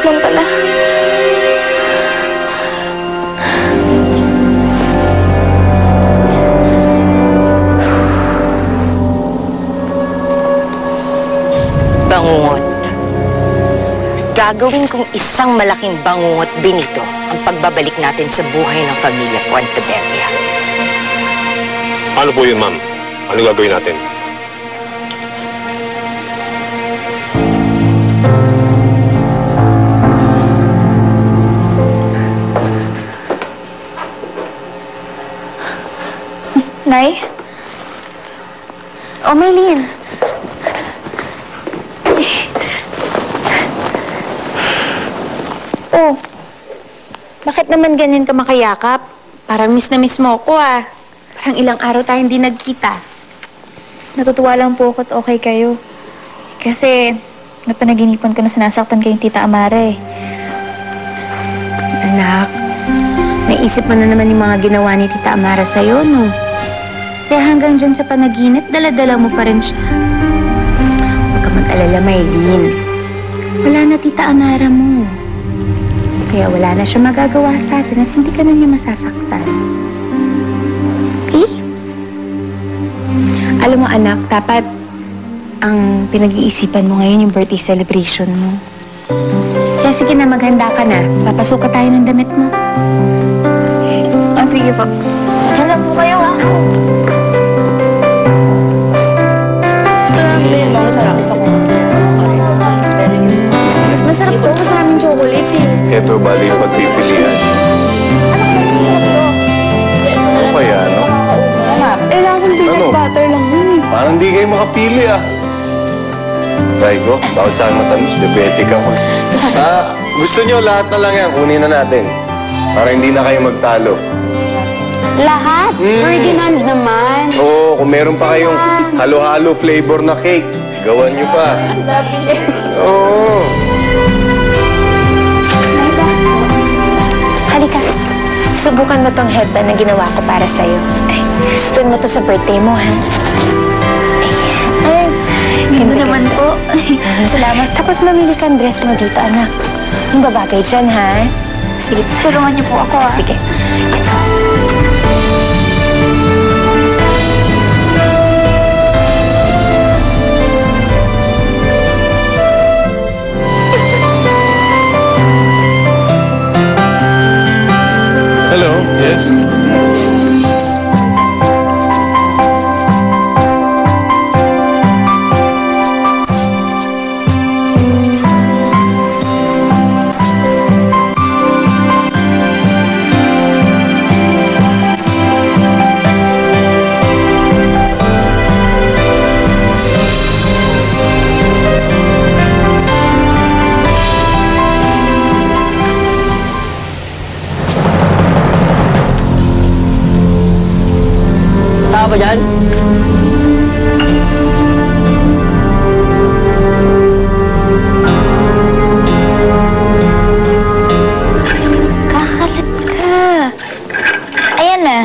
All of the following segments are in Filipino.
lang pala. Bangungot. Gagawin kong isang malaking bangungot, Benito, ang pagbabalik natin sa buhay ng pamilya Puentebella. Paano po yun, ma'am? Ano gagawin natin? Nay? O, Maylene. Oh, bakit naman ganyan ka makayakap? Parang miss na miss mo ako ah. Parang ilang araw tayong hindi nagkita. Natutuwa lang po ako't okay kayo. Kasi napanaginipan ko na sinasaktan kayong Tita Amara eh. Anak, naisip mo na naman yung mga ginawa ni Tita Amara sa'yo, no? Kaya hanggang dyan sa panaginip, dala-dala mo pa rin siya. Huwag ka mag-alala, Maylene. Wala na Tita Amara mo. Kaya wala na siya magagawa sa atin at hindi ka na niya masasaktan. Okay? Alam mo, anak, dapat ang pinag-iisipan mo ngayon yung birthday celebration mo. Kaya sige na, maghanda ka na. Papasuka tayo ng damit mo. Ah, sige po. Diyan lang po kayo, ha? Masarap to. Mas maraming chocolate eh. Ito, bali yung pagpipilian. Ano kaya, no? Eh, lasang peanut butter lang yun eh. Parang di kayo makapili, ah. Try ko. Bawal saan matamis. Diabetic ako. Gusto nyo lahat na lang yan. Kunin na natin. Para hindi na kayo magtalo. Lahat? Ferdinand naman. Oo, kung meron pa kayong halo-halo flavor na cake, gawan nyo pa. Oo. Halika. Subukan mo tong headband na ginawa ko para sa'yo. Ay, gustuin mo to sa birthday mo, ha? Ay, Ganda naman po. salamat. Tapos mamili kang dress mo dito, anak. Yung babagay dyan, ha? Sige. Tulungan niyo po ako ah. Sige. Ito. Hello, yes? Tao ba dyan? Kakalat ka. Ayan na.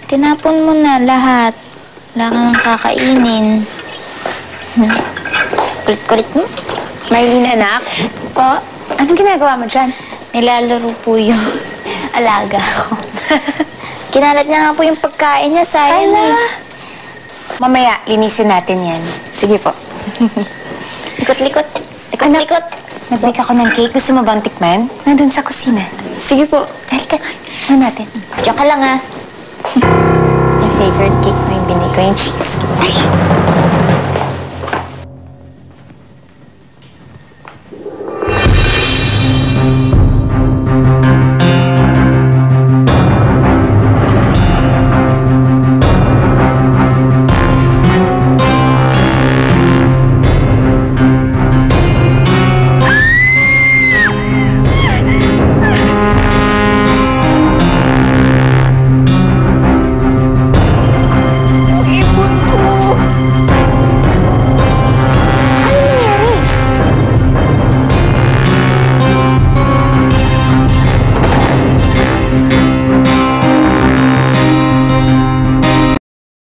Tinapon mo na lahat. Wala ka nang kakainin. Kulit-kulit mo. Maylene, anak. Po, Anong ginagawa mo dyan? nilalaro po yung alaga ko. Kinalat niya nga po yung pagkain niya, sayang eh. Mamaya, linisin natin yan. Sige po. Likot-likot. Anak. Likot-likot. Nag-bake ako ng cake. Gusto mo bang tikman? Nandun sa kusina. Sige po. Halika. Ano natin? Diyan ka lang ah. Yung favorite cake mo yung binigay ko, yung cheesecake. Ay!